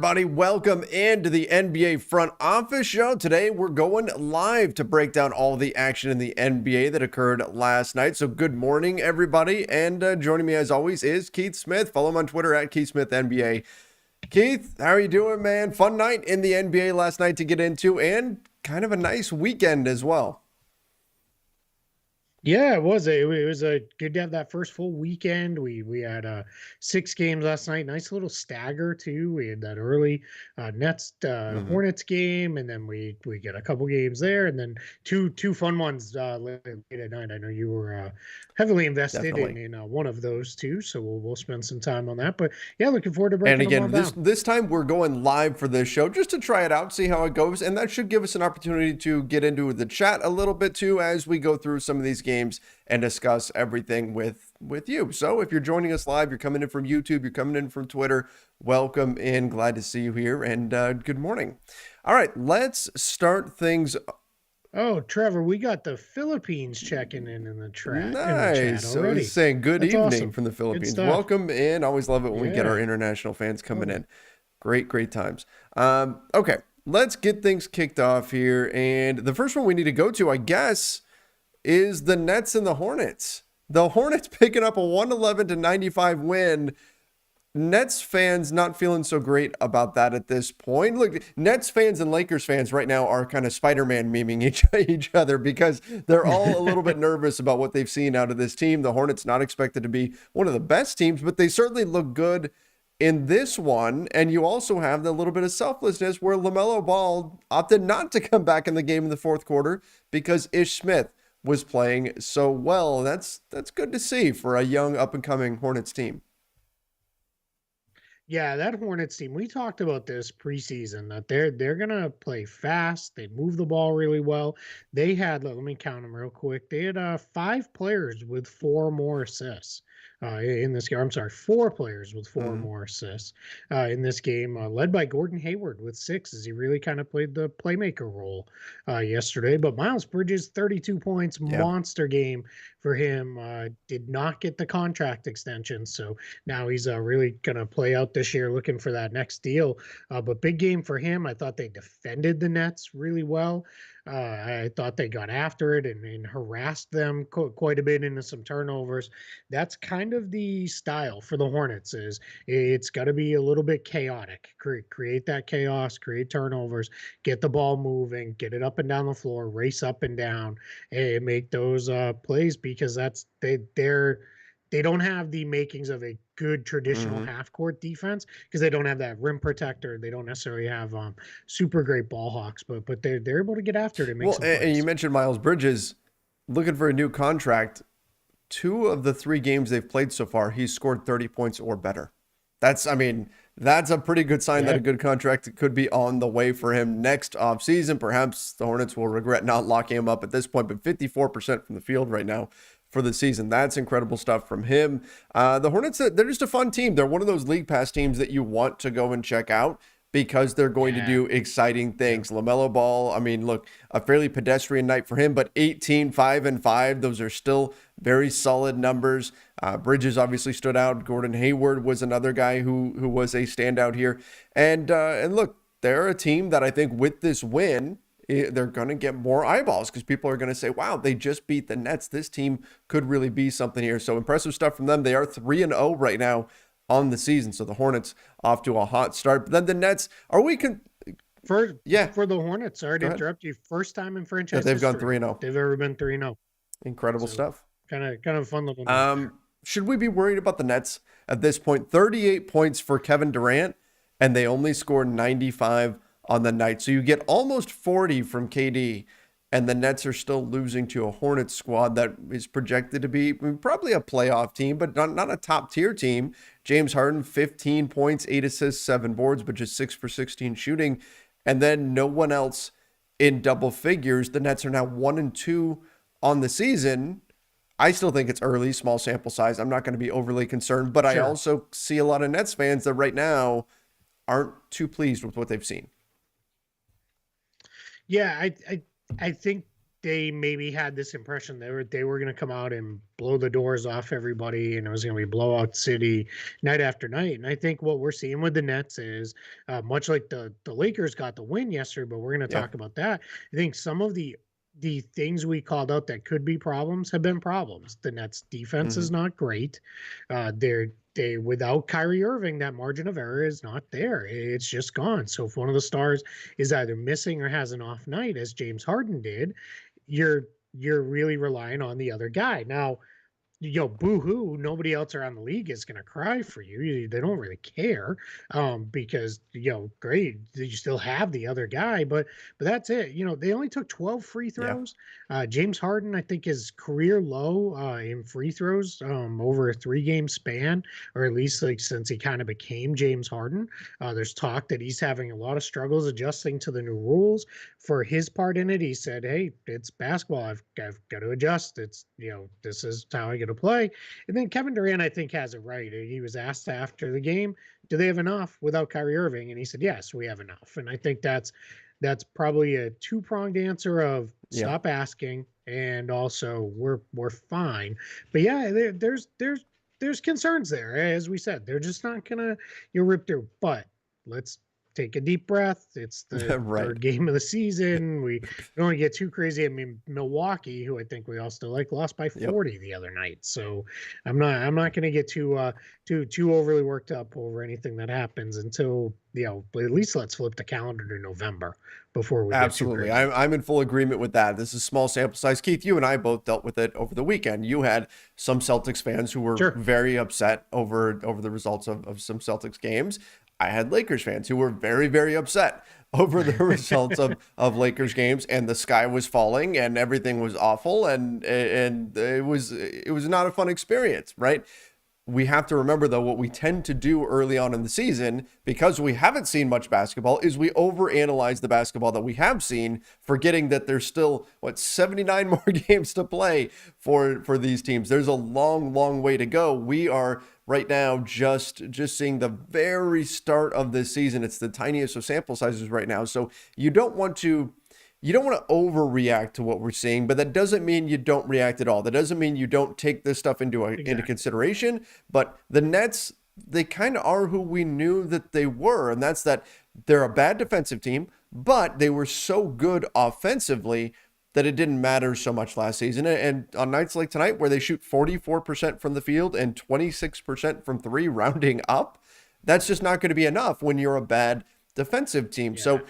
everybody? Welcome into the NBA Front Office Show. Today, we're going live to break down all the action in the NBA that occurred last night. So good morning, everybody. And joining me, as always, is Keith Smith. Follow him on Twitter at KeithSmithNBA. Keith, how are you doing, man? Fun night in the NBA last night to get into, and kind of a nice weekend as well. Yeah, it was. It was a good to have that first full weekend. We had 6 games last night. Nice little stagger too. We had that early Nets Hornets game, and then we get a couple games there, and then two fun ones late at night. I know you were heavily invested Definitely. in one of those two, so we'll spend some time on that. But yeah, looking forward to And breaking them all again, this down. this time we're going live for this show just to try it out, see how it goes, and that should give us an opportunity to get into the chat a little bit too as we go through some of these games and discuss everything with you. So if you're joining us live, you're coming in from YouTube, you're coming in from Twitter, welcome in. Glad to see you here, and good morning. All right, let's start things. Oh, Trevor, we got the Philippines checking in the chat Nice. I already. was saying good That's evening awesome. from the Good Philippines. stuff. Welcome in. Always love it when we get our Yeah. international fans coming Oh. in. Great times. Okay, let's get things kicked off here. And the first one we need to go to, I guess, is the Nets and the Hornets. The Hornets picking up a 111-95 win. Nets fans not feeling so great about that at this point. Look, Nets fans and Lakers fans right now are kind of Spider-Man memeing each other because they're all a little bit nervous about what they've seen out of this team. The Hornets not expected to be one of the best teams, but they certainly look good in this one. And you also have the little bit of selflessness where LaMelo Ball opted not to come back in the game in the fourth quarter because Ish Smith was playing so well. That's good to see for a young up-and-coming Hornets team. Yeah, that Hornets team, we talked about this preseason that they're gonna play fast. They move the ball really well. They had, let me count them real quick. They had 5 players with 4 more assists in this game. I'm sorry, 4 players with 4 more assists in this game, led by Gordon Hayward with 6, as he really kind of played the playmaker role yesterday. But Miles Bridges, 32 points, Yeah. monster game for him. Did not get the contract extension, so now he's really going to play out this year looking for that next deal. But big game for him. I thought they defended the Nets really well. I thought they got after it and harassed them quite a bit into some turnovers. That's kind of the style for the Hornets. Is it's got to be a little bit chaotic. Create that chaos, create turnovers, get the ball moving, get it up and down the floor, race up and down, and make those plays because they don't have the makings of a good traditional Mm-hmm. half court defense because they don't have that rim protector. They don't necessarily have super great ball hawks, but they're able to get after it and make Well, some and you plays. mentioned Miles Bridges looking for a new contract. 2 of the 3 games they've played so far, he's scored 30 points or better. That's a pretty good sign that Yeah. a good contract could be on the way for him next offseason. Perhaps the Hornets will regret not locking him up at this point, but 54% from the field right now for the season. That's incredible stuff from him. The Hornets, they're just a fun team. They're one of those league pass teams that you want to go and check out because they're going to Yeah. do exciting things. LaMelo Ball, look, a fairly pedestrian night for him, but 18, 5, and 5. Those are still very solid numbers. Bridges obviously stood out. Gordon Hayward was another guy who was a standout here. And look, they're a team that I think with this win, they're going to get more eyeballs because people are going to say, wow, they just beat the Nets. This team could really be something here. So impressive stuff from them. They are 3-0 right now on the season. So the Hornets off to a hot start. But then the Nets, For yeah, for the Hornets, sorry to go ahead. interrupt you. First time in Yeah, franchise they've gone history 3-0. they've ever been 3-0. Incredible So stuff. kind of fun little note there. Should we be worried about the Nets at this point? 38 points for Kevin Durant, and they only scored 95 on the night. So you get almost 40 from KD, and the Nets are still losing to a Hornets squad that is projected to be probably a playoff team, but not a top tier team. James Harden, 15 points, 8 assists, 7 boards, but just 6 for 16 shooting. And then no one else in double figures. The Nets are now 1-2 on the season. I still think it's early, small sample size. I'm not going to be overly concerned, but I Sure. also see a lot of Nets fans that right now aren't too pleased with what they've seen. Yeah, I think they maybe had this impression they were going to come out and blow the doors off everybody, and it was going to be blowout city night after night. And I think what we're seeing with the Nets is much like the Lakers got the win yesterday, but we're going to Yeah. talk about that. I think some of the things we called out that could be problems have been problems. The Nets defense is not great. They without Kyrie Irving, that margin of error is not there. It's just gone. So if one of the stars is either missing or has an off night, as James Harden did, you're you're really relying on the other guy. Now, boo-hoo, nobody else around the league is going to cry for you. They don't really care, because, great, you still have the other guy, but that's it. They only took 12 free Yeah. throws. James Harden, I think, is career low in free throws over a 3-game span, or at least like since he kind of became James Harden. There's talk that he's having a lot of struggles adjusting to the new rules. For his part in it, he said, "Hey, it's basketball. I've got to adjust. It's, this is how I get to play." And then Kevin Durant, I think, has it right. He was asked after the game, "Do they have enough without Kyrie Irving?" And he said, "Yes, we have enough." And I think that's probably a two-pronged answer of Yeah. stop asking, and also we're fine. But yeah, there's concerns there. As we said, they're just not gonna rip through. But let's take a deep breath. It's the Right. third game of the season. We don't want to get too crazy. I mean, Milwaukee, who I think we all still like, lost by Yep. 40 the other night. So I'm not going to get too overly worked up over anything that happens until, at least let's flip the calendar to November before we Absolutely. get too crazy. I'm in full agreement with that. This is small sample size. Keith, you and I both dealt with it over the weekend. You had some Celtics fans who were Sure. very upset over the results of some Celtics games. I had Lakers fans who were very, very upset over the results of Lakers games, and the sky was falling and everything was awful, and it was not a fun experience, right? We have to remember, though, what we tend to do early on in the season, because we haven't seen much basketball, is we overanalyze the basketball that we have seen, forgetting that there's still, 79 more games to play for these teams. There's a long, long way to go. We are right now just seeing the very start of this season. It's the tiniest of sample sizes right now. So you don't want to overreact to what we're seeing, but that doesn't mean you don't react at all. That doesn't mean you don't take this stuff into consideration. But the Nets, they kind of are who we knew that they were, and that's that they're a bad defensive team, but they were so good offensively that it didn't matter so much last season. And on nights like tonight, where they shoot 44% from the field and 26% from three, rounding up, that's just not going to be enough when you're a bad defensive team. Yeah. So A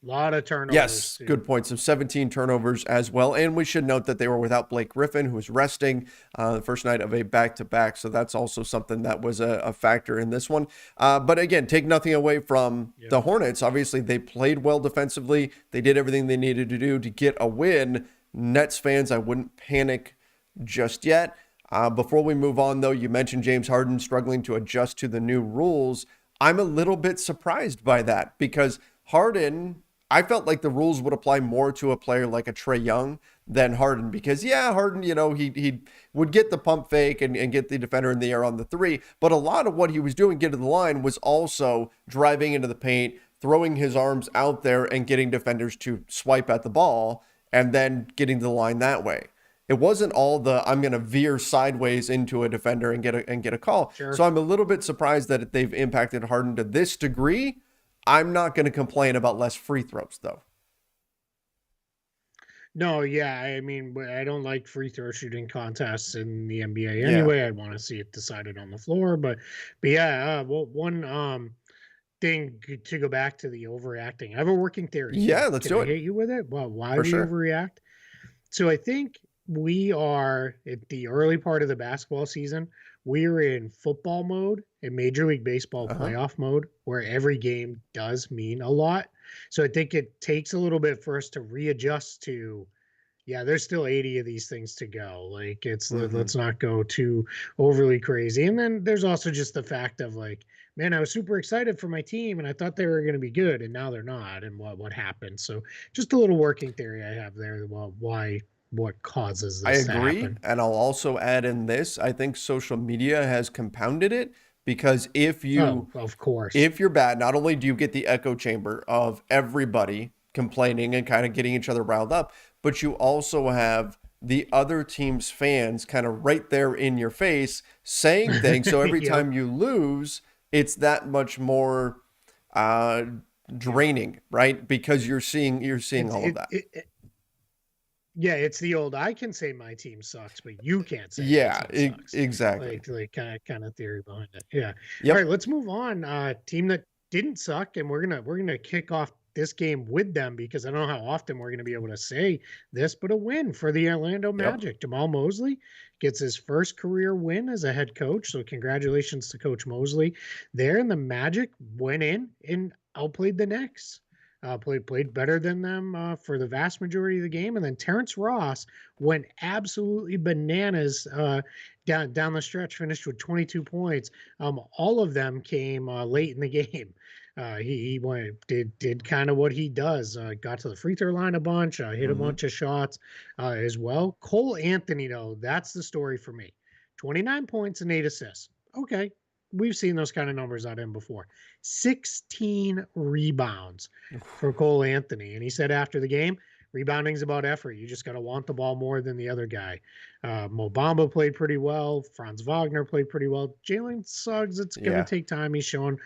lot of turnovers. yes, too. good point. So 17 turnovers as well. And we should note that they were without Blake Griffin, who was resting the first night of a back-to-back. So that's also something that was a factor in this one. But again, take nothing away from the Hornets. Obviously, they played well defensively. They did everything they needed to do to get a win. Nets fans, I wouldn't panic just yet. Before we move on, though, you mentioned James Harden struggling to adjust to the new rules. I'm a little bit surprised by that, because Harden, I felt like the rules would apply more to a player like a Trae Young than Harden, because Harden, he would get the pump fake and get the defender in the air on the three. But a lot of what he was doing getting to the line was also driving into the paint, throwing his arms out there and getting defenders to swipe at the ball and then getting to the line that way. It wasn't all the I'm going to veer sideways into a defender and get a call. Sure. So I'm a little bit surprised that they've impacted Harden to this degree. I'm not going to complain about less free throws, though. No, yeah, I mean, I don't like free throw shooting contests in the NBA anyway. I'd want to see it decided on the floor, but yeah, well, one thing to go back to the overreacting. I have a working theory. Yeah, let's do I it. hit you with it? Well, why For we sure. overreact? So I think we are at the early part of the basketball season. We're in football mode and Major League Baseball playoff mode, where every game does mean a lot. So I think it takes a little bit for us to readjust to, there's still 80 of these things to go. Like let's not go too overly crazy. And then there's also just the fact of like, man, I was super excited for my team and I thought they were going to be good and now they're not. And what happened? So just a little working theory I have there. Well, what causes this I to agree. happen? And I'll also add in this, I think social media has compounded it, because if Of course. you're bad, not only do you get the echo chamber of everybody complaining and kind of getting each other riled up, but you also have the other team's fans kind of right there in your face saying things. So every Yep. time you lose, it's that much more uh, Yep. draining, right? Because you're seeing It's all of it, that. it Yeah, it's the old I can say my team sucks, but you can't say my Yeah, team sucks. exactly. Like kind of theory behind it. Yeah. All right, Yep. let's move on. Team that didn't suck, and we're gonna kick off this game with them because I don't know how often we're gonna be able to say this, but a win for the Orlando Yep. Magic. Jamal Mosley gets his first career win as a head coach. So congratulations to Coach Mosley there. And the Magic went in and outplayed the Knicks. Played better than them for the vast majority of the game, and then Terrence Ross went absolutely bananas down the stretch. Finished with 22 points. All of them came late in the game. He went did kind of what he does. Got to the free throw line a bunch. Hit a Hmm. bunch of shots as well. Cole Anthony, though, that's the story for me. 29 points and 8 assists. Okay, we've seen those kind of numbers out of him before. 16 rebounds for Cole Anthony. And he said after the game, rebounding's about effort. You just got to want the ball more than the other guy. Mo Bamba played pretty well. Franz Wagner played pretty well. Jalen Suggs, it's going to Yeah. take time. He's showing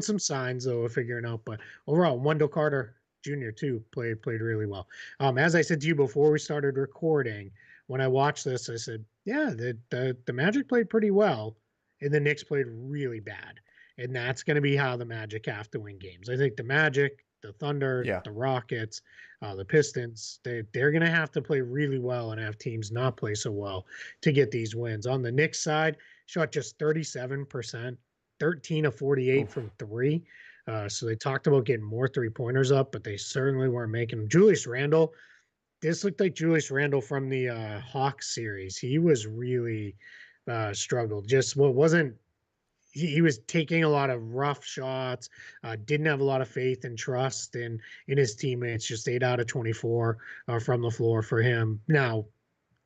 some signs, though, of figuring out. But overall, Wendell Carter Jr., too, played really well. As I said to you before we started recording, when I watched this, I said, yeah, the Magic played pretty well, and the Knicks played really bad. And that's going to be how the Magic have to win games. I think the Magic, the Thunder, Yeah. the Rockets, the Pistons, they're going to have to play really well and have teams not play so well to get these wins. On the Knicks side, shot just 37%, 13 of 48 Oof. from three. So they talked about getting more 3-pointers up, but they certainly weren't making them. Julius Randle, this looked like Julius Randle from the Hawks series. He was really struggled. Just what wasn't he was taking a lot of rough shots, didn't have a lot of faith and trust in his teammates. Just 8 out of 24 from the floor for him. Now,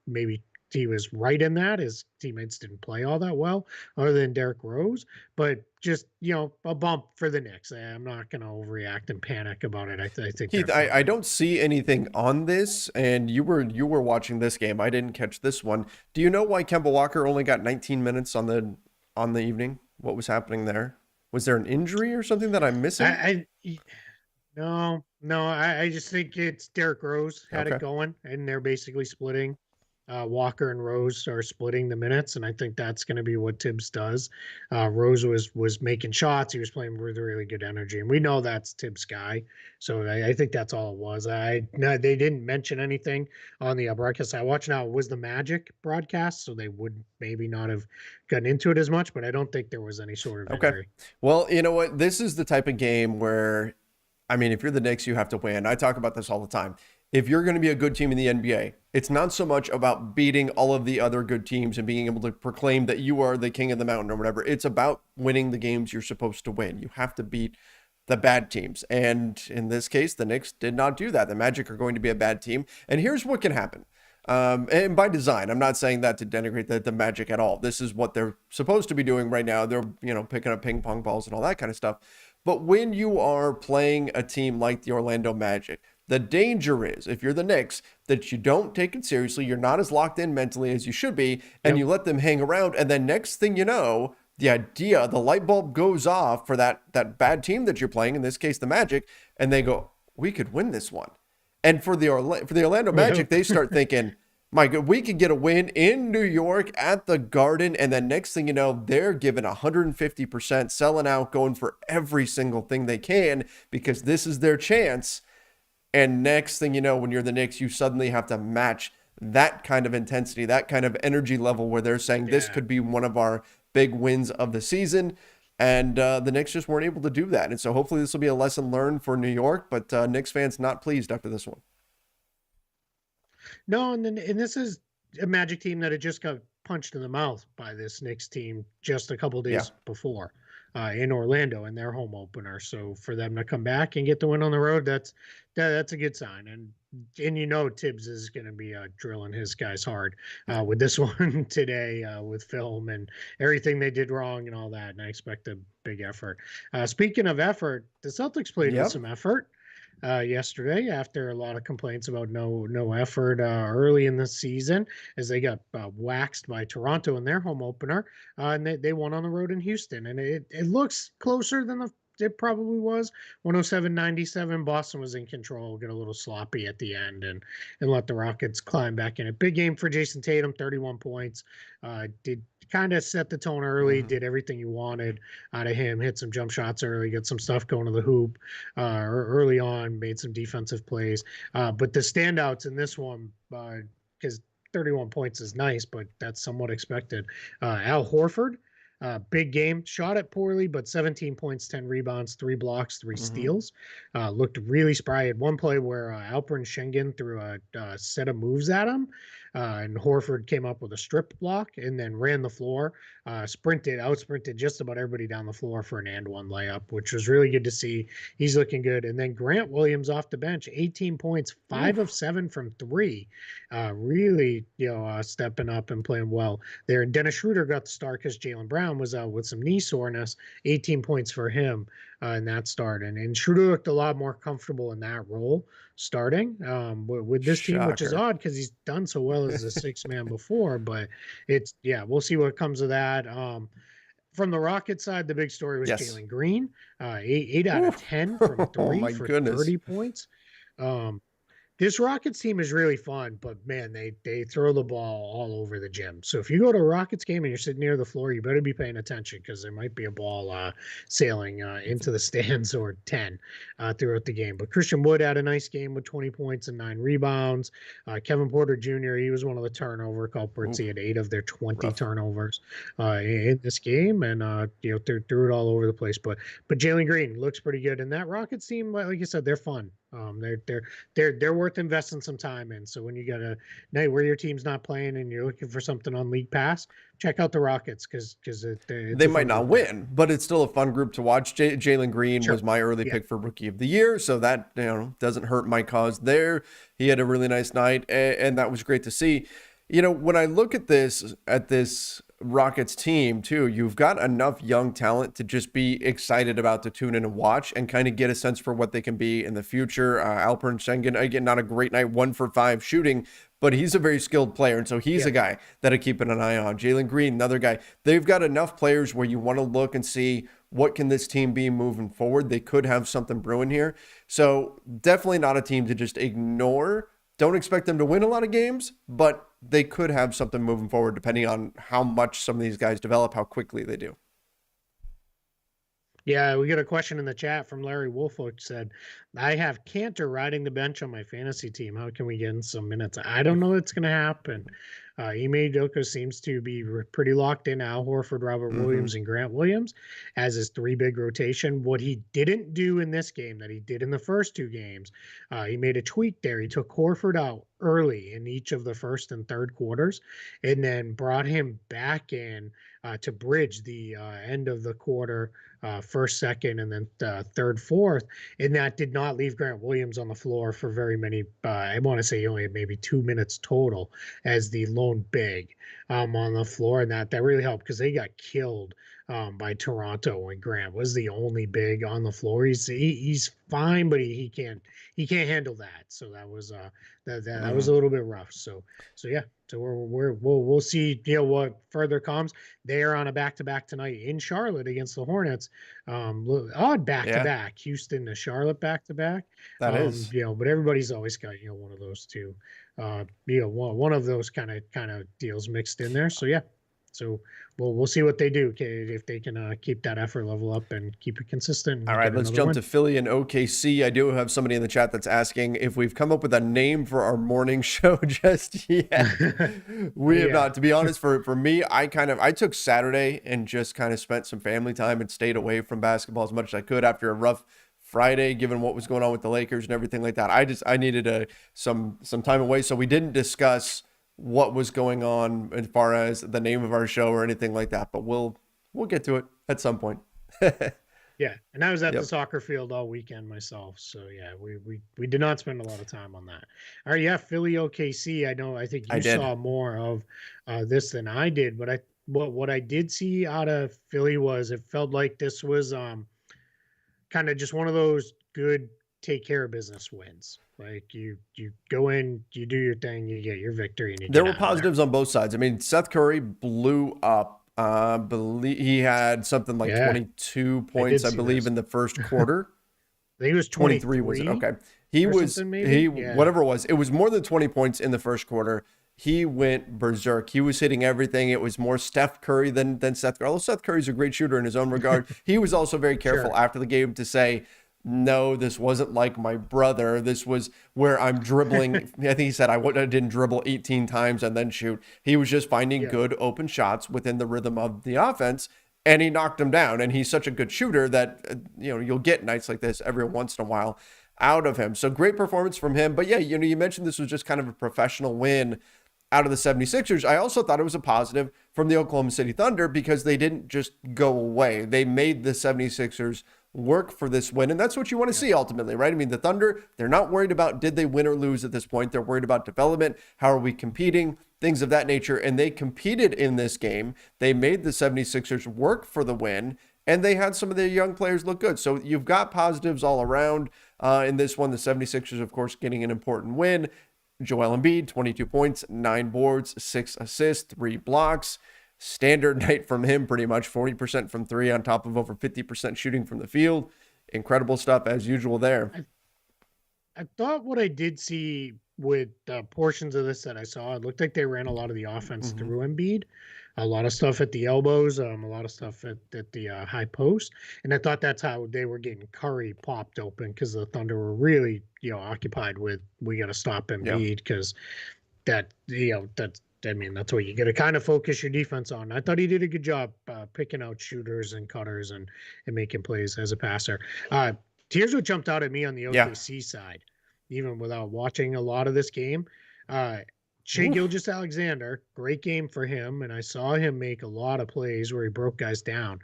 maybe he was right in that. His teammates didn't play all that well, other than Derrick Rose. But just a bump for the Knicks. I'm not going to overreact and panic about it. I think they're Keith, I fine. don't see anything on this, and you were watching this game. I didn't catch this one. Do you know why Kemba Walker only got 19 minutes on the evening? What was happening there? Was there an injury or something that I'm missing? I no. I just think it's Derrick Rose had it Okay. going, and they're basically splitting. Walker and Rose are splitting the minutes, and I think that's going to be what Tibbs does. Rose was making shots; he was playing with really good energy, and we know that's Tibbs' guy. So I think that's all it was. No, they didn't mention anything on the broadcast I watched. Now it was the Magic broadcast, so they would maybe not have gotten into it as much, but I don't think there was any sort of Okay. injury. Well, you know what? This is the type of game where, I mean, if you're the Knicks, you have to win. I talk about this all the time. If you're going to be a good team in the NBA, it's not so much about beating all of the other good teams and being able to proclaim that you are the king of the mountain or whatever. It's about winning the games you're supposed to win. You have to beat the bad teams. And in this case, the Knicks did not do that. The Magic are going to be a bad team. And here's what can happen. And by design, I'm not saying that to denigrate the Magic at all. This is what they're supposed to be doing right now. They're, picking up ping pong balls and all that kind of stuff. But when you are playing a team like the Orlando Magic, the danger is, if you're the Knicks, that you don't take it seriously. You're not as locked in mentally as you should be, and Yep. you let them hang around. And then next thing you know, the light bulb goes off for that bad team that you're playing, in this case, the Magic, and they go, we could win this one. And for the Orlando Magic, Yep. they start thinking, my God, we could get a win in New York at the Garden. And then next thing you know, they're giving 150%, selling out, going for every single thing they can because this is their chance. And next thing you know, when you're the Knicks, you suddenly have to match that kind of intensity, that kind of energy level where they're saying this Yeah. could be one of our big wins of the season. And the Knicks just weren't able to do that. And so hopefully this will be a lesson learned for New York. But Knicks fans not pleased after this one. No, and this is a Magic team that had just got punched in the mouth by this Knicks team just a couple Yeah. days before in Orlando in their home opener. So for them to come back and get the win on the road, that's a good sign. And Tibbs is going to be drilling his guys hard with this one today with film and everything they did wrong and all that. And I expect a big effort. Speaking of effort, the Celtics played with Yep. some effort. yesterday after a lot of complaints about no effort early in the season as they got waxed by Toronto in their home opener, and they won on the road in Houston, and it looks closer than it probably was. 107-97. Boston was in control, get a little sloppy at the end, and let the Rockets climb back in. A big game for Jason Tatum, 31 points. Did kind of set the tone early, Mhm. did everything you wanted out of him, hit some jump shots early, get some stuff going to the hoop early on, made some defensive plays. But the standouts in this one, because 31 points is nice, but that's somewhat expected. Al Horford, big game, shot it poorly, but 17 points, 10 rebounds, 3 blocks, 3 steals. Looked really spry. Had one play where Alperen Schengen threw a set of moves at him, and Horford came up with a strip block and then ran the floor, out sprinted just about everybody down the floor for an and one layup, which was really good to see. He's looking good. And then Grant Williams off the bench, 18 points, 5 of 7 from three, really, stepping up and playing well there. And Dennis Schroeder got the start because Jaylen Brown was out with some knee soreness, 18 points for him in that start. And Schroeder looked a lot more comfortable in that role starting with this team, which is Shocker. odd because he's done so well as a six man before. But we'll see what comes of that. From the Rocket side, the big story was Yes. Jalen Green, eight out of Ooh. 10 from Oh three my for goodness. 30 points. Um, this Rockets team is really fun, but man, they throw the ball all over the gym. So if you go to a Rockets game and you're sitting near the floor, you better be paying attention because there might be a ball sailing into the stands or 10 throughout the game. But Christian Wood had a nice game with 20 points and 9 rebounds. Kevin Porter Jr., he was one of the turnover culprits. Ooh, He had 8 of their 20 rough. turnovers in this game, and threw it all over the place. But Jalen Green looks pretty good, and that Rockets team, like you said, they're fun. They're worth investing some time in. So when you got a night where your team's not playing and you're looking for something on League Pass, check out the Rockets because it's They a might fun not group there. win, but it's still a fun group to watch. Jalen Green Sure. was my early Yeah. pick for Rookie of the Year, so that doesn't hurt my cause there. He had a really nice night, and that was great to see. When I look at this Rockets team too, you've got enough young talent to just be excited about to tune in and watch and kind of get a sense for what they can be in the future. Alperen Sengun, again, not a great night, 1 for 5 shooting, but he's a very skilled player, and so he's Yeah. a guy that I'm keeping an eye on. Jalen Green, another guy. They've got enough players where you want to look and see what can this team be moving forward. They could have something brewing here. So definitely not a team to just ignore. Don't expect them to win a lot of games, but they could have something moving forward depending on how much some of these guys develop, how quickly they do. Yeah, we got a question in the chat from Larry Wolf, which said, I have Cantor riding the bench on my fantasy team. How can we get in some minutes? I don't know what's going to happen. Ime Udoka seems to be pretty locked in. Al Horford, Robert Mm-hmm. Williams, and Grant Williams as his 3 big rotation. What he didn't do in this game that he did in the first 2 games, he made a tweak there. He took Horford out early in each of the first and third quarters and then brought him back in to bridge the end of the quarter, first, second, and then third, fourth. And that did not leave Grant Williams on the floor for very many. I want to say he only had maybe 2 minutes total as the lone big on the floor. And that really helped because they got killed by Toronto when Grant was the only big on the floor. He's fine, but he can't handle that. So that was that was Mm-hmm. a little bit rough. So yeah. So we'll see what further comes. They are on a back-to-back tonight in Charlotte against the Hornets. Odd Yeah, back-to-back, Houston to Charlotte back-to-back. that is. But everybody's always got one of those two. One of those kind of deals mixed in there. So yeah. So we'll see what they do if they can keep that effort level up and keep it consistent All and right, get let's another jump win. to Philly and OKC. I do have somebody in the chat that's asking if we've come up with a name for our morning show just yet. We have Yeah. not. To be honest, for me, I took Saturday and just kind of spent some family time and stayed away from basketball as much as I could after a rough Friday, given what was going on with the Lakers and everything like that. I needed some time away, so we didn't discuss what was going on as far as the name of our show or anything like that. But we'll get to it at some point. Yeah, and I was at the Yep. soccer field all weekend myself, so yeah, we did not spend a lot of time on that. All right, yeah, Philly OKC. I think I you did. saw more of this than I did, but what I did see out of Philly was it felt like this was kind of just one of those good take care of business wins. Like you go in, you do your thing, you get your victory, and you There get were out of there. positives on both sides. I mean, Seth Curry blew up. Believe he had something like Yeah, 22 I points, did I see believe, this. in the first quarter. I think it was 23 was it? 23 Okay. He or was something, he maybe. Yeah, whatever it was more than 20 points in the first quarter. He went berserk. He was hitting everything. It was more Steph Curry than Seth Curry. Although Seth Curry's a great shooter in his own regard. He was also very careful sure. after the game to say, no, this wasn't like my brother. This was where I'm dribbling. I think he said I didn't dribble 18 times and then shoot. He was just finding Yeah, good open shots within the rhythm of the offense, and he knocked him down. And he's such a good shooter that you'll get nights like this every once in a while out of him. So great performance from him. But yeah, you mentioned this was just kind of a professional win out of the 76ers. I also thought it was a positive from the Oklahoma City Thunder because they didn't just go away. They made the 76ers work for this win. And that's what you want to yeah, see ultimately, right? I mean, the Thunder, they're not worried about did they win or lose at this point. They're worried about development. How are we competing? Things of that nature. And they competed in this game. They made the 76ers work for the win. And they had some of their young players look good. So you've got positives all around in this one. The 76ers, of course, getting an important win. Joel Embiid, 22 points, 9 boards, 6 assists, 3 blocks. Standard night from him, pretty much 40% from 3 on top of over 50% shooting from the field. Incredible stuff as usual there. I thought what I did see with portions of this that I saw, it looked like they ran a lot of the offense Mm-hmm. through Embiid, a lot of stuff at the elbows, a lot of stuff at the high post, and I thought that's how they were getting Curry popped open because the Thunder were really occupied with we got to stop Yeah. Embiid because that's. I mean, that's what you got to kind of focus your defense on. I thought he did a good job picking out shooters and cutters and making plays as a passer. Here's what jumped out at me on the Yeah. OKC side, even without watching a lot of this game. Shea Oof. Gilgeous-Alexander, great game for him, and I saw him make a lot of plays where he broke guys down.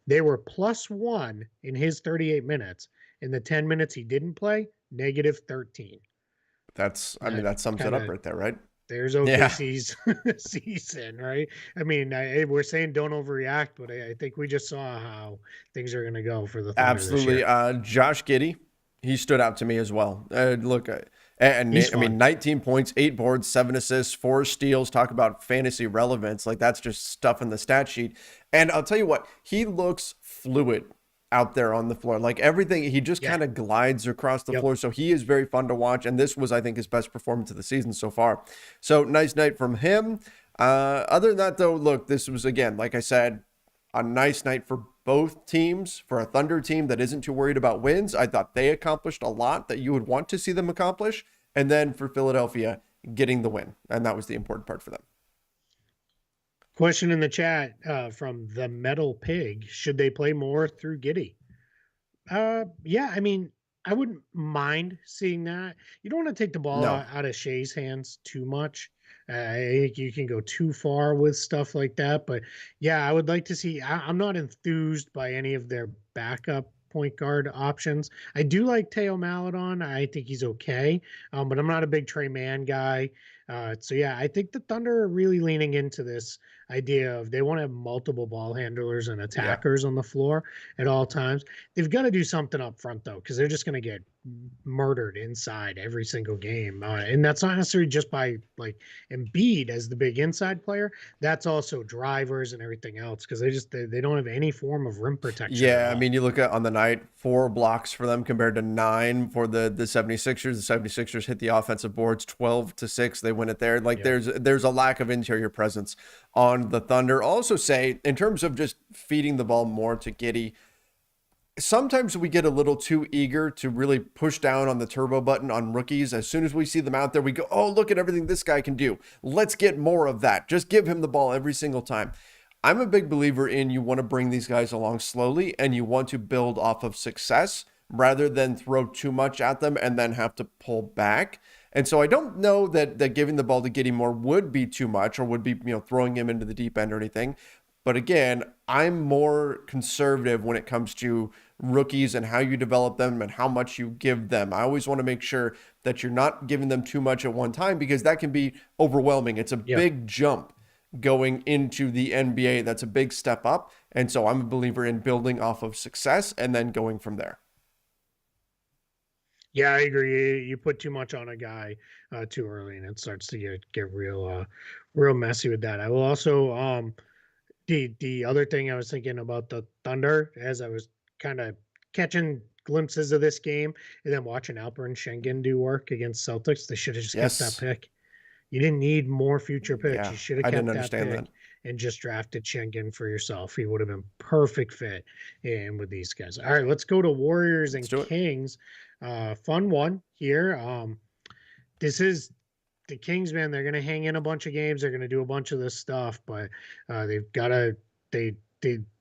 They were +1 in his 38 minutes. In the 10 minutes he didn't play, -13. I mean, That that sums it kind up of right there, right? there's Yeah. OKC's season, right? I mean, we're saying don't overreact, but I think we just saw how things are going to go for the Thunder this Absolutely. year. Josh Giddey, he stood out to me as well. Look, and He's I mean, fun. 19 points, 8 boards, 7 assists, 4 steals. Talk about fantasy relevance. Like that's just stuff in the stat sheet. And I'll tell you what, he looks fluid out there on the floor. Like everything, he just Yeah. kind of glides across the Yep. floor. So he is very fun to watch. And this was, I think, his best performance of the season so far. So nice night from him. Other than that, though, look, this was, again, like I said, a nice night for both teams. For a Thunder team that isn't too worried about wins, I thought they accomplished a lot that you would want to see them accomplish. And then for Philadelphia, getting the win. And that was the important part for them. Question in the chat from the Metal Pig: should they play more through Giddy? Yeah, I mean, I wouldn't mind seeing that. You don't want to take the ball No. out of Shea's hands too much. I think you can go too far with stuff like that. But yeah, I would like to see. I'm not enthused by any of their backup point guard options. I do like Teo Maladon. I think he's okay, but I'm not a big Trey Mann guy. So yeah, I think the Thunder are really leaning into this idea of they want to have multiple ball handlers and Yeah. attackers on the floor at all times. They've got to do something up front though, because they're just going to get murdered inside every single game, and that's not necessarily just by like Embiid as the big inside player. That's also drivers and everything else because they don't have any form of rim protection at Yeah, I all. mean, you look at on the night, 4 blocks for them compared to 9 for the 76ers. The 76ers hit the offensive boards 12-6. They win it there. Like Yep. there's a lack of interior presence on the Thunder. Also say, in terms of just feeding the ball more to Giddey, sometimes we get a little too eager to really push down on the turbo button on rookies. As soon as we see them out there, we go, oh, look at everything this guy can do. Let's get more of that. Just give him the ball every single time. I'm a big believer in you want to bring these guys along slowly and you want to build off of success rather than throw too much at them and then have to pull back. And so I don't know that giving the ball to Giddey more would be too much or would be, throwing him into the deep end or anything. But again, I'm more conservative when it comes to rookies and how you develop them and how much you give them. I always want to make sure that you're not giving them too much at one time because that can be overwhelming. It's a Yep. big jump going into the NBA. That's a big step up. And so I'm a believer in building off of success and then going from there. Yeah, I agree. You put too much on a guy too early, and it starts to get real messy with that. I will also the other thing I was thinking about the Thunder as I was kind of catching glimpses of this game and then watching Alperen Schengen do work against Celtics. They should have just kept that Yes. pick. You didn't need more future picks. Yeah. You should have I didn't kept that understand that. pick and just drafted Schengen for yourself. He would have been perfect fit in with these guys. All right, let's go to Warriors Let's and do it. Kings. Fun one here. This is the Kings, man. They're gonna hang in a bunch of games. They're gonna do a bunch of this stuff, but they've got to. They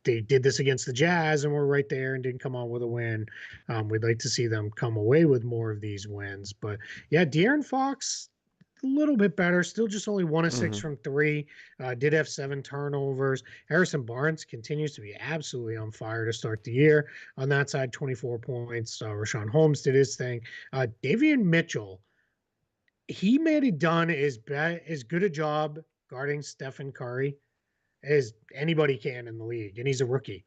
did this against the Jazz and were right there and didn't come out with a win. We'd like to see them come away with more of these wins, but yeah, De'Aaron Fox a little bit better. Still just only 1 of 6 Hmm. from three. Did have 7 turnovers. Harrison Barnes continues to be absolutely on fire to start the year. On that side, 24 points. Rashawn Holmes did his thing. Davian Mitchell, he made it done as good a job guarding Stephen Curry as anybody can in the league, and he's a rookie.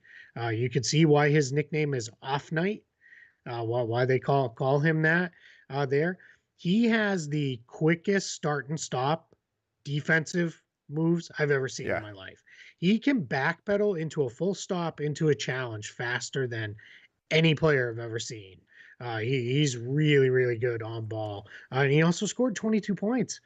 You can see why his nickname is Off Night. Why they call him that there. He has the quickest start and stop defensive moves I've ever seen in Yeah. my life. He can backpedal into a full stop into a challenge faster than any player I've ever seen. He's really, really good on ball. And he also scored 22 points.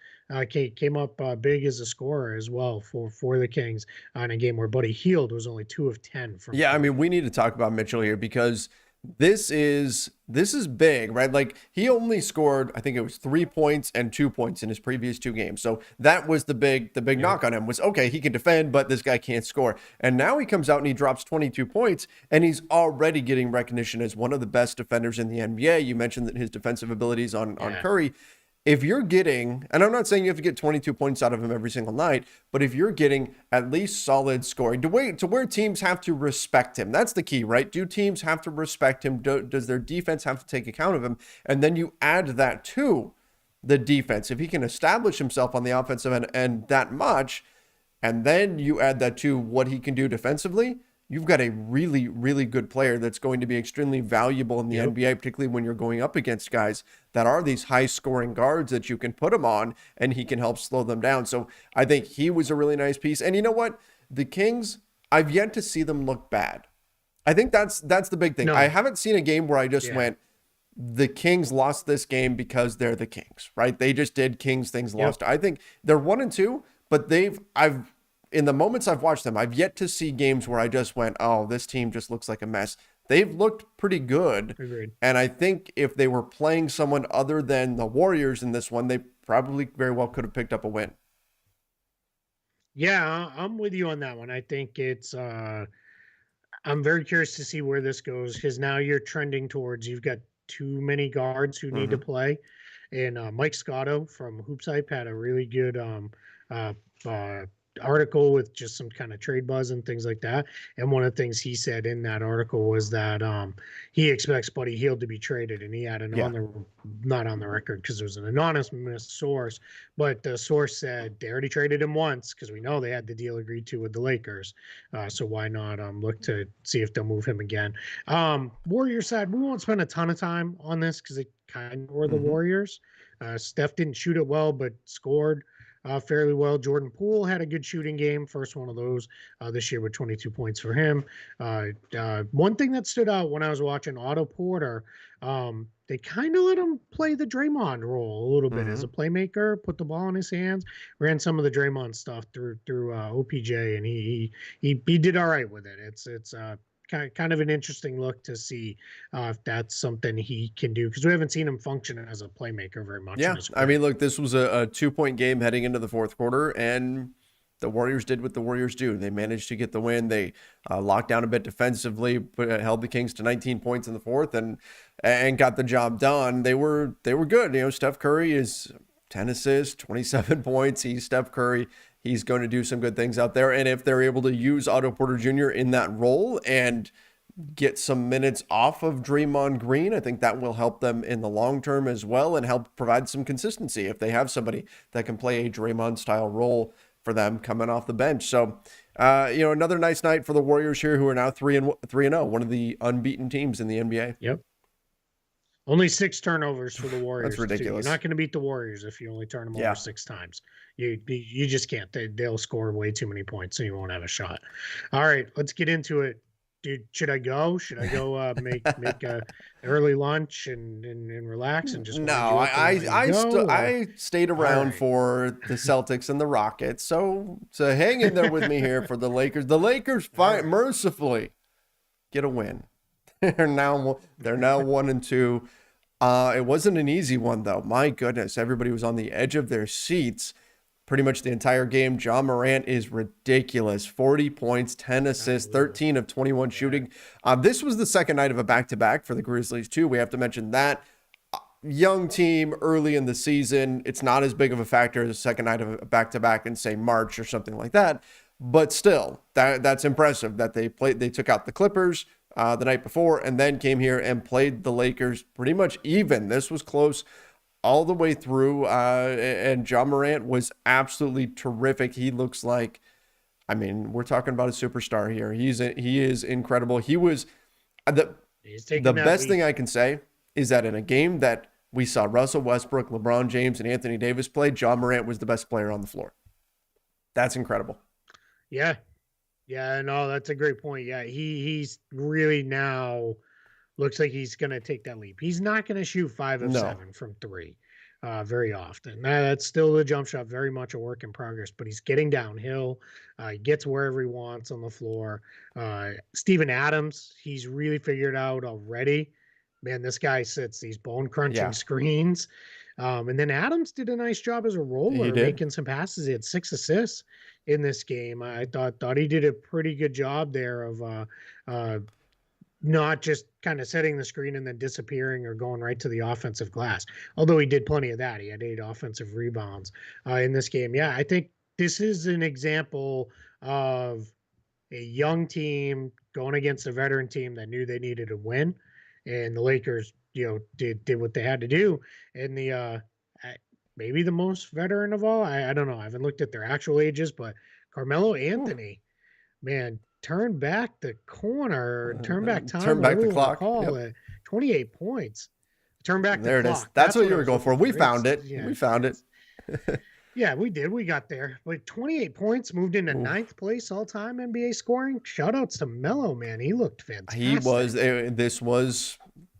Came up big as a scorer as well for the Kings in a game where Buddy Hield was only 2 of 10 from Yeah, I mean, three. we need to talk about Mitchell here because this is big, right? Like he only scored, I think it was 3 points and 2 points in his previous two games. So that was the big Yep. knock on him was okay, he can defend, but this guy can't score. And now he comes out and he drops 22 points and he's already getting recognition as one of the best defenders in the NBA. You mentioned that his defensive abilities on Yeah. Curry. If you're getting, and I'm not saying you have to get 22 points out of him every single night, but if you're getting at least solid scoring to where teams have to respect him, that's the key, right? Do teams have to respect him? Does their defense have to take account of him? And then you add that to the defense. If he can establish himself on the offensive end and that much, and then you add that to what he can do defensively, you've got a really, really good player that's going to be extremely valuable in the Yep. NBA, particularly when you're going up against guys that are these high scoring guards that you can put him on and he can help slow them down. So I think he was a really nice piece. And you know what? The Kings, I've yet to see them look bad. I think that's the big thing. I No. haven't seen a game where I just Yeah. went, the Kings lost this game because they're the Kings, right? They just did Kings things Yep. lost. I think they're 1-2, but I've in the moments I've watched them, I've yet to see games where I just went, oh, this team just looks like a mess. They've looked pretty good. Agreed. And I think if they were playing someone other than the Warriors in this one, they probably very well could have picked up a win. Yeah, I'm with you on that one. I think it's I'm very curious to see where this goes because now you're trending towards you've got too many guards who need to Hmm. play. And Mike Scotto from Hoops Hype had a really good uh, uh, article with just some kind of trade buzz and things like that. And one of the things he said in that article was that he expects Buddy Hield to be traded, and he had an Yeah. on the not on the record because it was an anonymous source, but the source said they already traded him once because we know they had the deal agreed to with the Lakers. So why not look to see if they'll move him again? Warrior side, we won't spend a ton of time on this because it kind of were the Hmm. Warriors. Steph didn't shoot it well, but scored fairly well. Jordan Poole had a good shooting game, first one of those this year with 22 points for him. One thing that stood out when I was watching Otto Porter, they kind of let him play the Draymond role a little bit as a Hmm. playmaker, put the ball in his hands, ran some of the Draymond stuff through OPJ, and he did all right with it. It's kind of an interesting look to see if that's something he can do because we haven't seen him function as a playmaker very much in Yeah. his I mean, career. look, this was a 2 point game heading into the fourth quarter, and the Warriors did what the Warriors do. They managed to get the win. They locked down a bit defensively, held the Kings to 19 points in the fourth, and got the job done. They were good. You know, Steph Curry is 10 assists, 27 points. He's Steph Curry. He's going to do some good things out there. And if they're able to use Otto Porter Jr. in that role and get some minutes off of Draymond Green, I think that will help them in the long term as well and help provide some consistency if they have somebody that can play a Draymond style role for them coming off the bench. So, another nice night for the Warriors here, who are now 3-0, one of the unbeaten teams in the NBA. Yep. Only 6 turnovers for the That's Warriors, too. You're ridiculous. not going to beat the Warriors if you only turn them over Yeah. 6 times. You just can't. They'll score way too many points, and you won't have a shot. All right, let's get into it. Dude, should I go? Should I go make a early lunch and relax and just No, wind you up and let you go? I stayed All around right. for the Celtics and the Rockets. So hang in there with me here for the Lakers. The Lakers All right. mercifully get a win. They're now 1-2. It wasn't an easy one though. My goodness, everybody was on the edge of their seats pretty much the entire game. John Morant is ridiculous. 40 points, 10 assists, Absolutely. 13 of 21 Yeah. shooting. This was the second night of a back-to-back for the Grizzlies too. We have to mention that. Young team early in the season. It's not as big of a factor as the second night of a back-to-back in say March or something like that. But still, that's impressive that they took out the Clippers the night before and then came here and played the Lakers pretty much even. This was close all the way through. And John Morant was absolutely terrific. He looks like, I mean, we're talking about a superstar here. He is incredible. He was He's the taking that best lead. thing I can say is that in a game that we saw Russell Westbrook, LeBron James, and Anthony Davis play, John Morant was the best player on the floor. That's incredible. Yeah. Yeah, no, that's a great point. Yeah, he's really now looks like he's going to take that leap. He's not going to shoot 5 of No. 7 from 3 very often. That's still the jump shot, very much a work in progress, but he's getting downhill. He gets wherever he wants on the floor. Steven Adams, he's really figured out already. Man, this guy sets these bone crunching Yeah. screens. And then Adams did a nice job as a He roller, did. making some passes. He had 6 assists in this game. I thought he did a pretty good job there of not just kind of setting the screen and then disappearing or going right to the offensive glass. Although he did plenty of that. He had 8 offensive rebounds in this game. Yeah, I think this is an example of a young team going against a veteran team that knew they needed to win. And the Lakers, did what they had to do. And maybe the most veteran of all, I don't know. I haven't looked at their actual ages, but Carmelo Anthony, man, turn back the corner, turn back time, Turn back whatever the you want to clock. call Yep. it. 28 points. Turn back There the it is. clock. That's what you I were was going for. looking We for. found it. Yeah, We found it. yeah, we did. We got there. But 28 points, moved into Oof. 9th place all-time NBA scoring. Shout-outs to Melo, man. He looked fantastic. This was,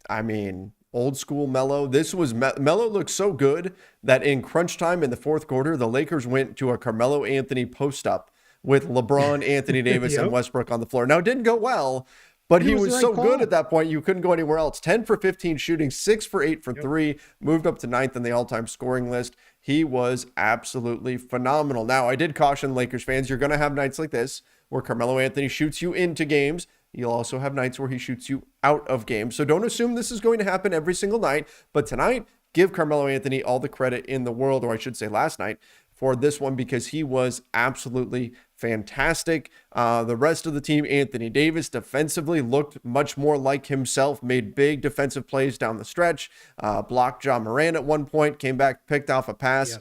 I mean, old school Melo. Melo looked so good that in crunch time in the fourth quarter, the Lakers went to a Carmelo Anthony post-up with LeBron, Anthony Davis, and Yep. Westbrook on the floor. Now, it didn't go well, but It he was the was right so good call. at that point, you couldn't go anywhere else. 10 for 15 shooting, 6 for 8 for Yep. 3, moved up to 9th in the all-time scoring list. He was absolutely phenomenal. Now, I did caution Lakers fans, you're going to have nights like this where Carmelo Anthony shoots you into games. You'll also have nights where he shoots you out of games. So don't assume this is going to happen every single night. But tonight, give Carmelo Anthony all the credit in the world, or I should say last night, for this one because he was absolutely fantastic. The rest of the team, Anthony Davis, defensively looked much more like himself, made big defensive plays down the stretch, blocked John Morant at one point, came back, picked off a pass,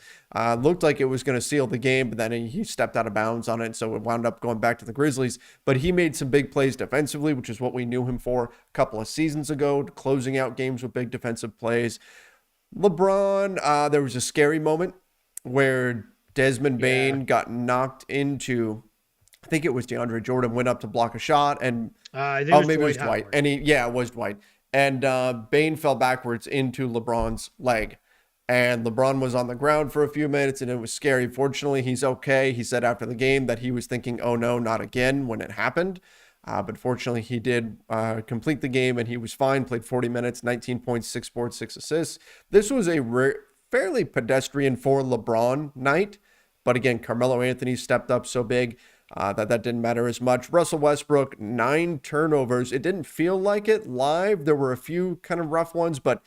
looked like it was going to seal the game, but then he stepped out of bounds on it, so it wound up going back to the Grizzlies. But he made some big plays defensively, which is what we knew him for a couple of seasons ago, closing out games with big defensive plays. LeBron, there was a scary moment where Desmond Bane got knocked into, I think it was DeAndre Jordan, went up to block a shot, and I think maybe it was Dwight Dwight. And it was Dwight. And Bane fell backwards into LeBron's leg. And LeBron was on the ground for a few minutes, and it was scary. Fortunately, he's okay. He said after the game that he was thinking, oh no, not again, when it happened. But fortunately, he did complete the game, and he was fine, played 40 minutes, 19 points, 6 boards, 6 assists. This was a fairly pedestrian for LeBron night. But again, Carmelo Anthony stepped up so big that didn't matter as much. Russell Westbrook, 9 turnovers. It didn't feel like it live. There were a few kind of rough ones, but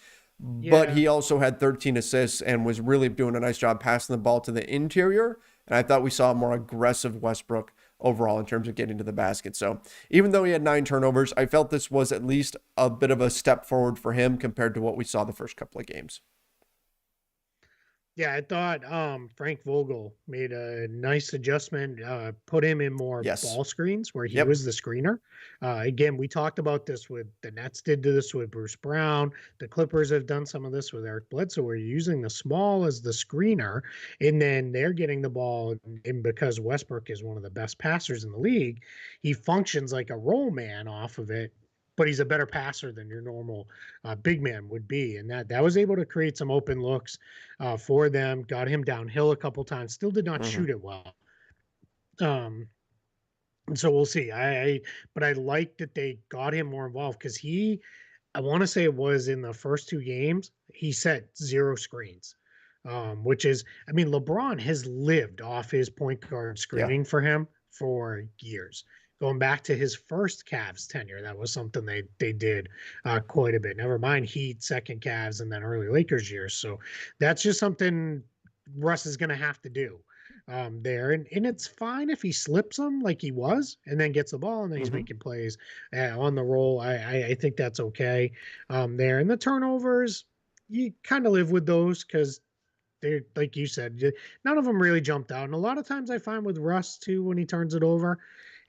he also had 13 assists and was really doing a nice job passing the ball to the interior. And I thought we saw a more aggressive Westbrook overall in terms of getting to the basket. So even though he had 9 turnovers, I felt this was at least a bit of a step forward for him compared to what we saw the first couple of games. Yeah, I thought Frank Vogel made a nice adjustment, put him in more Yes. ball screens where he Yep. was the screener. Again, we talked about this with the Nets did this with Bruce Brown. The Clippers have done some of this with Eric Bledsoe. We're using the small as the screener, and then they're getting the ball. And because Westbrook is one of the best passers in the league, he functions like a roll man off of it. But he's a better passer than your normal big man would be, and that was able to create some open looks for them. Got him downhill a couple times. Still did not Hmm. shoot it well. Um, and so we'll see. But I like that they got him more involved because I want to say it was in the first two games, he set zero screens, which is, I mean, LeBron has lived off his point guard Yeah. screening for him for years. Going back to his first Cavs tenure, that was something they did quite a bit. Never mind Heat, second Cavs, and then early Lakers years. So that's just something Russ is going to have to do there. And it's fine if he slips them like he was and then gets the ball and then he's Hmm. making plays on the roll. I think that's okay there. And the turnovers, you kind of live with those because they're, like you said, none of them really jumped out. And a lot of times I find with Russ too, when he turns it over,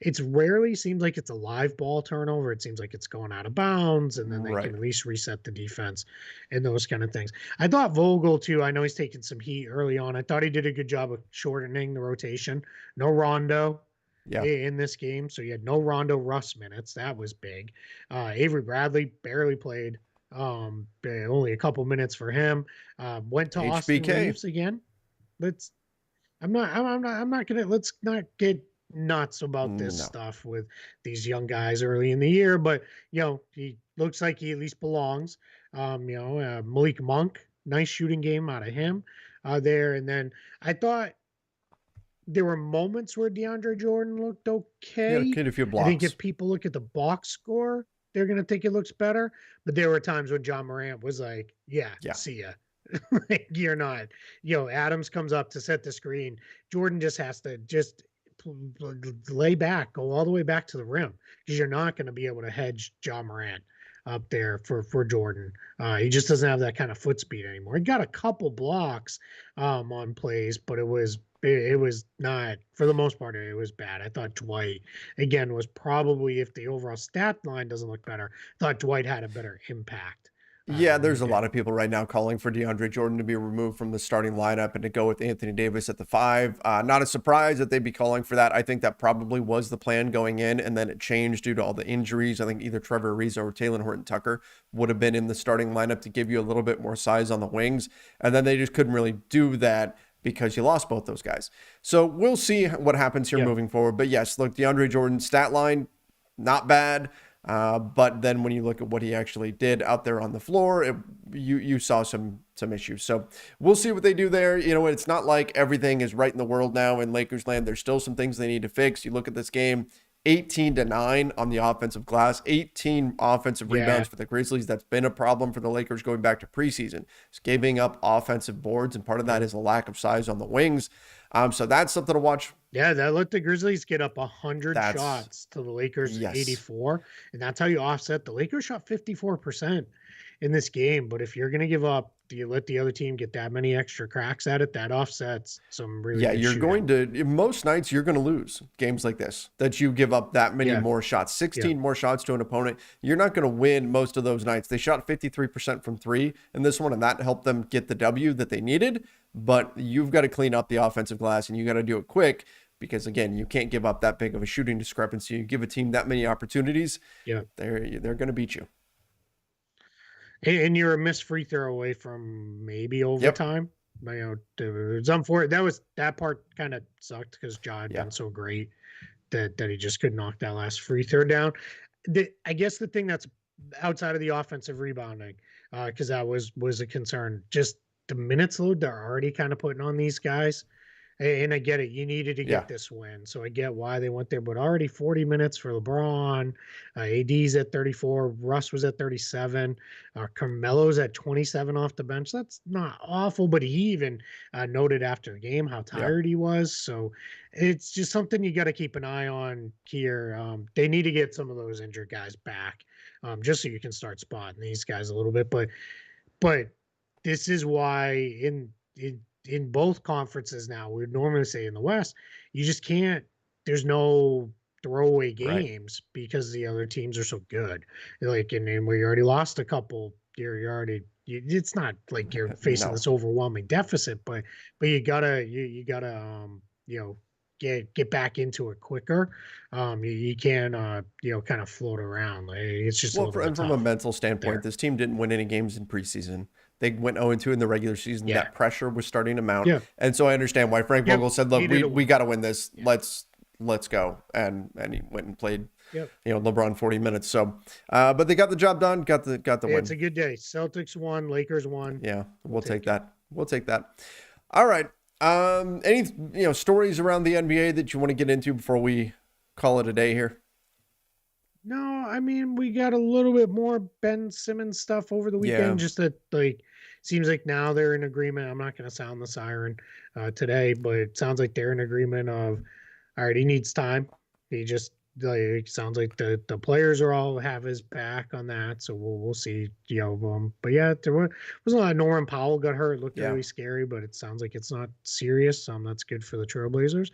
it's rarely seems like it's a live ball turnover. It seems like it's going out of bounds, and then they can Right. at least reset the defense and those kind of things. I thought Vogel too. I know he's taking some heat early on. I thought he did a good job of shortening the rotation. No Rondo Yeah. in this game, so you had no Rondo Russ minutes. That was big. Avery Bradley barely played. Only a couple minutes for him. Went to Austin HBK. Reeves again. Let's I'm not gonna let's not get nuts about this No. stuff with these young guys early in the year, but he looks like he at least belongs. Malik Monk, nice shooting game out of him there. And then I thought there were moments where DeAndre Jordan looked He had okay. a few I think blocks. if people look at the box score, they're gonna think it looks better. But there were times when John Morant was like, "Yeah, Yeah. see ya." Like, you're not. Adams comes up to set the screen. Jordan just has to just lay back, go all the way back to the rim because you're not going to be able to hedge John Morant up there for Jordan. He just doesn't have that kind of foot speed anymore. He got a couple blocks on plays, but it was not, for the most part, it was bad. I thought Dwight again was probably, if the overall stat line doesn't look better, I thought Dwight had a better impact Yeah, than he there's a lot did. of people right now calling for DeAndre Jordan to be removed from the starting lineup and to go with Anthony Davis at the five. Not a surprise that they'd be calling for that. I think that probably was the plan going in, and then it changed due to all the injuries. I think either Trevor Ariza or Taylor Horton Tucker would have been in the starting lineup to give you a little bit more size on the wings, and then they just couldn't really do that because you lost both those guys. So we'll see what happens here Yeah. moving forward. But yes, look, DeAndre Jordan's stat line, not bad. But then when you look at what he actually did out there on the floor, you saw some issues. So we'll see what they do there. It's not like everything is right in the world now in Lakers land. There's still some things they need to fix. You look at this game, 18-9 on the offensive glass, 18 offensive Yeah. rebounds for the Grizzlies. That's been a problem for the Lakers going back to preseason. It's giving up offensive boards, and part of that Yeah. is a lack of size on the wings. So that's something to watch. Yeah, that let the Grizzlies get up 100 That's shots to the Lakers yes. 84, and that's how you offset. The Lakers shot 54% in this game, but if you're going to give up, do you let the other team get that many extra cracks at it? That offsets some really Yeah, good you're shooting. going to, most nights, you're going to lose games like this, that you give up that many Yeah, more shots, yeah, 16 more shots to an opponent. You're not going to win most of those nights. They shot 53% from three in this one, and that helped them get the W that they needed. But you've got to clean up the offensive glass, and you got to do it quick because, again, you can't give up that big of a shooting discrepancy. You give a team that many opportunities, yeah. they're going to beat you. And you're a missed free throw away from maybe Yep. overtime. It's unfortunate. That part kind of sucked because Ja had Yeah. been so great that he just couldn't knock that last free throw down. I guess the thing that's outside of the offensive rebounding, because that was a concern. Just the minutes load they're already kind of putting on these guys. And I get it. You needed to Yeah. get this win. So I get why they went there. But already 40 minutes for LeBron. AD's at 34. Russ was at 37. Carmelo's at 27 off the bench. That's not awful. But he even noted after the game how Yeah. tired he was. So it's just something you got to keep an eye on here. They need to get some of those injured guys back just so you can start spotting these guys a little bit. But this is why in in both conferences now, we would normally say in the West, you just can't, there's no throwaway Right. games because the other teams are so good. Like, and where you already lost a couple, you're already, it's not like you're facing No. this overwhelming deficit, but you gotta, you know, get back into it quicker. You can, kind of float around. Like, it's just a Well, little bit and from a tough mental standpoint, there. this team didn't win any games in preseason. They went 0-2 in the regular season. Yeah. That pressure was starting to mount. Yeah. And so I understand why Frank Yep. Vogel said, look, Needed a we win. got to win this. Yeah. Let's go. And he went and played, Yep. LeBron 40 minutes. So, but they got the job done, got the Yeah, it's a win. good day. Celtics won, Lakers won. Yeah, we'll take it. that. We'll take that. All right. Any, stories around the NBA that you want to get into before we call it a day here? No, I mean, we got a little bit more Ben Simmons stuff over the Yeah. weekend. Just that, like, seems like now they're in agreement. I'm not going to sound the siren today, but it sounds like they're in agreement of, all right, he needs time. He just, like, it sounds like the players are all have his back on that. So we'll see, but yeah, was a lot of Norman Powell got hurt. It looked Yeah. really scary, but it sounds like it's not serious. That's good for the Trailblazers.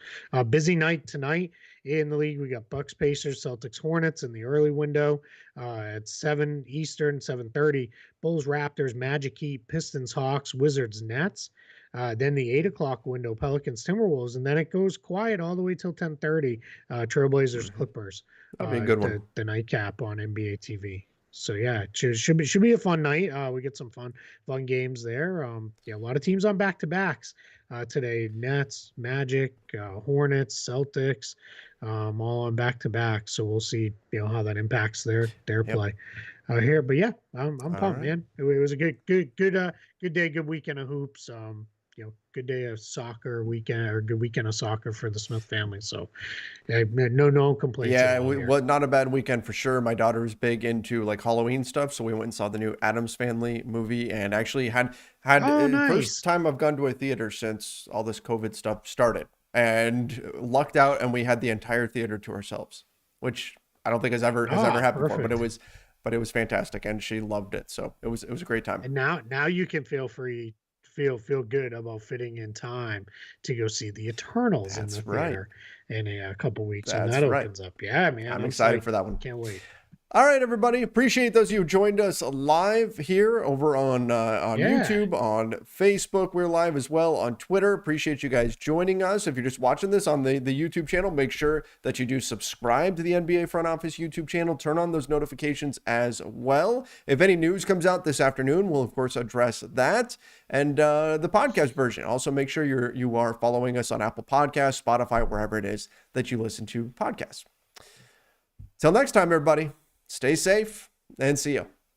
Busy night tonight in the league. We got Bucks, Pacers, Celtics, Hornets in the early window at 7 Eastern, 7:30. Bulls, Raptors, Magic, Heat, Pistons, Hawks, Wizards, Nets. Then the 8 o'clock window, Pelicans, Timberwolves, and then it goes quiet all the way till 10:30. Trailblazers, Clippers. That'd be a good one. The nightcap on NBA TV. So yeah, it should be a fun night. We get some fun games there. A lot of teams on back to backs today. Nets, Magic, Hornets, Celtics, all on back to back. So we'll see how that impacts their Yep. play here. But yeah, I'm pumped, right. man. It was a good day, good weekend of hoops. Good day of soccer weekend, or good weekend of soccer for the Smith family. So, yeah, no complaints. Yeah, at all here. well, not a bad weekend for sure. My daughter's big into like Halloween stuff, so we went and saw the new Addams Family movie, and actually had Oh, nice. first time I've gone to a theater since all this COVID stuff started, and lucked out, and we had the entire theater to ourselves, which I don't think has ever happened before. But it was fantastic, and she loved it. So it was a great time. And now you can feel free, feel good about fitting in time to go see the Eternals That's in the right. theater in a couple weeks when That's that right. opens up. Yeah, man, I'm excited for that one. Can't wait. All right, everybody. Appreciate those of you who joined us live here over on YouTube, on Facebook. We're live as well on Twitter. Appreciate you guys joining us. If you're just watching this on the YouTube channel, make sure that you do subscribe to the NBA Front Office YouTube channel. Turn on those notifications as well. If any news comes out this afternoon, we'll, of course, address that. And the podcast version. Also, make sure you are following us on Apple Podcasts, Spotify, wherever it is that you listen to podcasts. Till next time, everybody. Stay safe and see you.